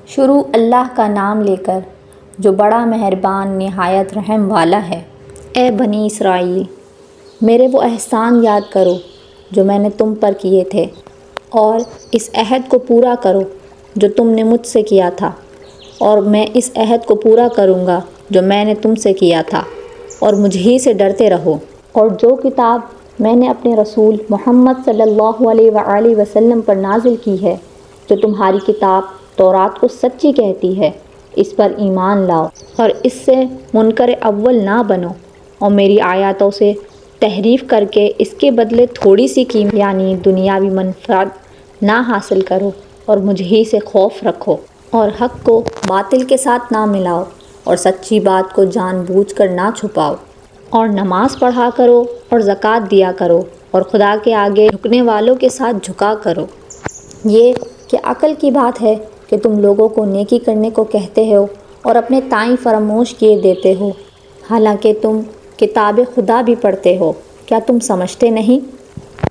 شروع اللہ کا نام لے کر جو بڑا مہربان نہایت رحم والا ہے۔ اے بنی اسرائیل، میرے وہ احسان یاد کرو جو میں نے تم پر کیے تھے، اور اس عہد کو پورا کرو جو تم نے مجھ سے کیا تھا، اور میں اس عہد کو پورا کروں گا جو میں نے تم سے کیا تھا، اور مجھ ہی سے ڈرتے رہو۔ اور جو کتاب میں نے اپنے رسول محمد صلی اللہ علیہ وآلہ وسلم پر نازل کی ہے، جو تمہاری کتاب تورات کو سچی کہتی ہے، اس پر ایمان لاؤ اور اس سے منکر اول نہ بنو، اور میری آیاتوں سے تحریف کر کے اس کے بدلے تھوڑی سی قیمت یعنی دنیاوی منفعت نہ حاصل کرو، اور مجھ ہی سے خوف رکھو، اور حق کو باطل کے ساتھ نہ ملاؤ، اور سچی بات کو جان بوجھ کر نہ چھپاؤ، اور نماز پڑھا کرو اور زکوٰۃ دیا کرو، اور خدا کے آگے جھکنے والوں کے ساتھ جھکا کرو۔ یہ کہ عقل کی بات ہے کہ تم لوگوں کو نیکی کرنے کو کہتے ہو اور اپنے تئیں فراموش کیے دیتے ہو، حالانکہ تم کتاب خدا بھی پڑھتے ہو، کیا تم سمجھتے نہیں؟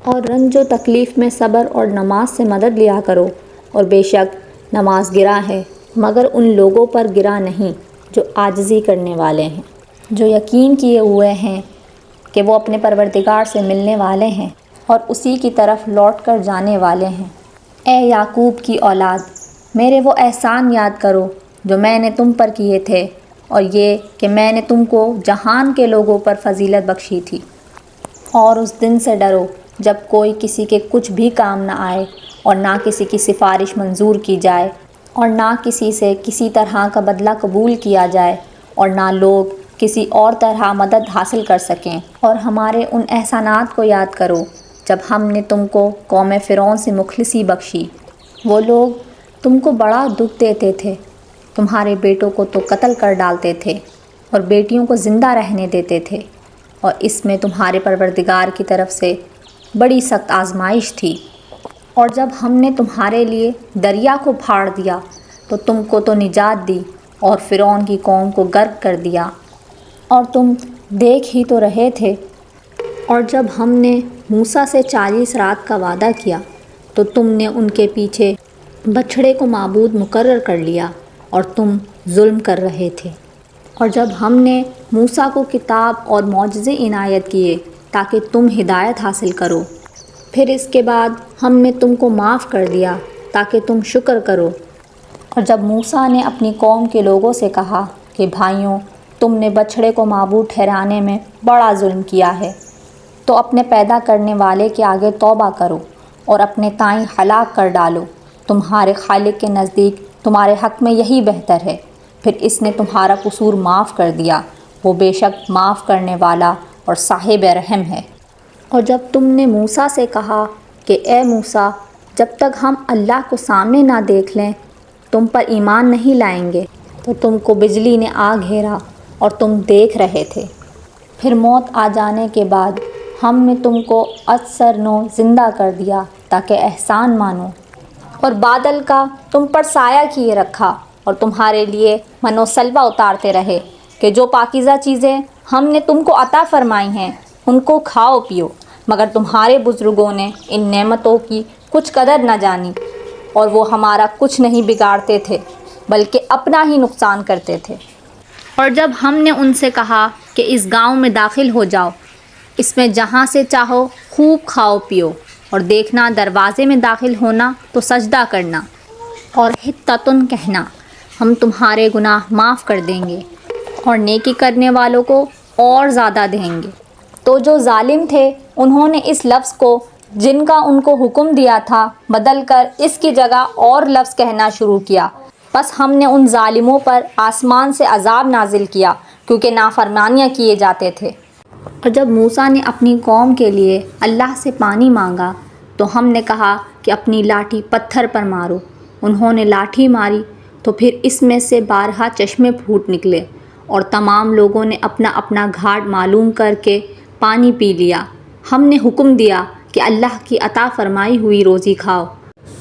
اور رنج و تکلیف میں صبر اور نماز سے مدد لیا کرو، اور بے شک نماز گراں ہے مگر ان لوگوں پر گراں نہیں جو عاجزی کرنے والے ہیں، جو یقین کیے ہوئے ہیں کہ وہ اپنے پروردگار سے ملنے والے ہیں اور اسی کی طرف لوٹ کر جانے والے ہیں۔ اے یعقوب کی اولاد، میرے وہ احسان یاد کرو جو میں نے تم پر کیے تھے، اور یہ کہ میں نے تم کو جہان کے لوگوں پر فضیلت بخشی تھی۔ اور اس دن سے ڈرو جب کوئی کسی کے کچھ بھی کام نہ آئے، اور نہ کسی کی سفارش منظور کی جائے، اور نہ کسی سے کسی طرح کا بدلہ قبول کیا جائے، اور نہ لوگ کسی اور طرح مدد حاصل کر سکیں۔ اور ہمارے ان احسانات کو یاد کرو جب ہم نے تم کو قوم فرعون سے مخلصی بخشی۔ وہ لوگ تم کو بڑا دکھ دیتے تھے، تمہارے بیٹوں کو تو قتل کر ڈالتے تھے اور بیٹیوں کو زندہ رہنے دیتے تھے، اور اس میں تمہارے پروردگار کی طرف سے بڑی سخت آزمائش تھی۔ اور جب ہم نے تمہارے لیے دریا کو پھاڑ دیا تو تم کو تو نجات دی، اور فرعون کی قوم کو غرق کر دیا، اور تم دیکھ ہی تو رہے تھے۔ اور جب ہم نے موسیٰ سے 40 رات کا وعدہ کیا تو تم نے ان کے پیچھے بچھڑے کو معبود مقرر کر لیا، اور تم ظلم کر رہے تھے۔ اور جب ہم نے موسیٰ کو کتاب اور معجزے عنایت کیے تاکہ تم ہدایت حاصل کرو، پھر اس کے بعد ہم نے تم کو معاف کر دیا تاکہ تم شکر کرو۔ اور جب موسیٰ نے اپنی قوم کے لوگوں سے کہا کہ بھائیوں، تم نے بچھڑے کو معبود ٹھہرانے میں بڑا ظلم کیا ہے، تو اپنے پیدا کرنے والے کے آگے توبہ کرو اور اپنے تئیں ہلاک کر ڈالو، تمہارے خالق کے نزدیک تمہارے حق میں یہی بہتر ہے۔ پھر اس نے تمہارا قصور معاف کر دیا، وہ بے شک معاف کرنے والا اور صاحب رحم ہے۔ اور جب تم نے موسیٰ سے کہا کہ اے موسیٰ، جب تک ہم اللہ کو سامنے نہ دیکھ لیں تم پر ایمان نہیں لائیں گے، تو تم کو بجلی نے آ گھیرا اور تم دیکھ رہے تھے۔ پھر موت آ جانے کے بعد ہم نے تم کو ازسر نو زندہ کر دیا تاکہ احسان مانو، اور بادل کا تم پر سایہ کیے رکھا، اور تمہارے لیے من و سلوہ اتارتے رہے کہ جو پاکیزہ چیزیں ہم نے تم کو عطا فرمائی ہیں ان کو کھاؤ پیو، مگر تمہارے بزرگوں نے ان نعمتوں کی کچھ قدر نہ جانی، اور وہ ہمارا کچھ نہیں بگاڑتے تھے بلکہ اپنا ہی نقصان کرتے تھے۔ اور جب ہم نے ان سے کہا کہ اس گاؤں میں داخل ہو جاؤ، اس میں جہاں سے چاہو خوب کھاؤ پیو، اور دیکھنا دروازے میں داخل ہونا تو سجدہ کرنا، اور حطۃ کہنا، ہم تمہارے گناہ معاف کر دیں گے اور نیکی کرنے والوں کو اور زیادہ دیں گے۔ تو جو ظالم تھے انہوں نے اس لفظ کو جن کا ان کو حکم دیا تھا بدل کر اس کی جگہ اور لفظ کہنا شروع کیا، بس ہم نے ان ظالموں پر آسمان سے عذاب نازل کیا کیونکہ نافرمانیاں کیے جاتے تھے۔ اور جب موسیٰ نے اپنی قوم کے لیے اللہ سے پانی مانگا تو ہم نے کہا کہ اپنی لاٹھی پتھر پر مارو، انہوں نے لاٹھی ماری تو پھر اس میں سے 12 چشمے پھوٹ نکلے، اور تمام لوگوں نے اپنا اپنا گھاٹ معلوم کر کے پانی پی لیا۔ ہم نے حکم دیا کہ اللہ کی عطا فرمائی ہوئی روزی کھاؤ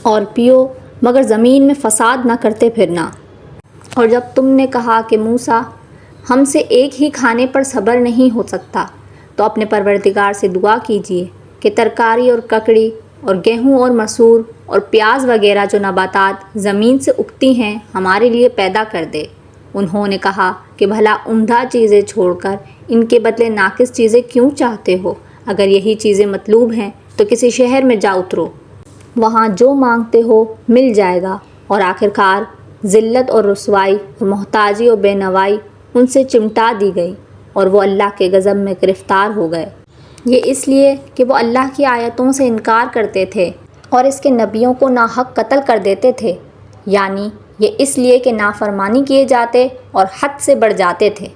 اور پیو، مگر زمین میں فساد نہ کرتے پھرنا۔ اور جب تم نے کہا کہ موسیٰ، ہم سے ایک ہی کھانے پر صبر نہیں ہو سکتا، تو اپنے پروردگار سے دعا کیجیے کہ ترکاری اور ککڑی اور گیہوں اور مسور اور پیاز وغیرہ جو نباتات زمین سے اگتی ہیں ہمارے لیے پیدا کر دے۔ انہوں نے کہا کہ بھلا عمدہ چیزیں چھوڑ کر ان کے بدلے ناقص چیزیں کیوں چاہتے ہو؟ اگر یہی چیزیں مطلوب ہیں تو کسی شہر میں جا اترو، وہاں جو مانگتے ہو مل جائے گا۔ اور آخرکار ذلت اور رسوائی اور محتاجی اور بے نوائی ان سے چمٹا دی گئی اور وہ اللہ کے غضب میں گرفتار ہو گئے۔ یہ اس لیے کہ وہ اللہ کی آیتوں سے انکار کرتے تھے اور اس کے نبیوں کو ناحق قتل کر دیتے تھے، یعنی یہ اس لیے کہ نافرمانی کیے جاتے اور حد سے بڑھ جاتے تھے۔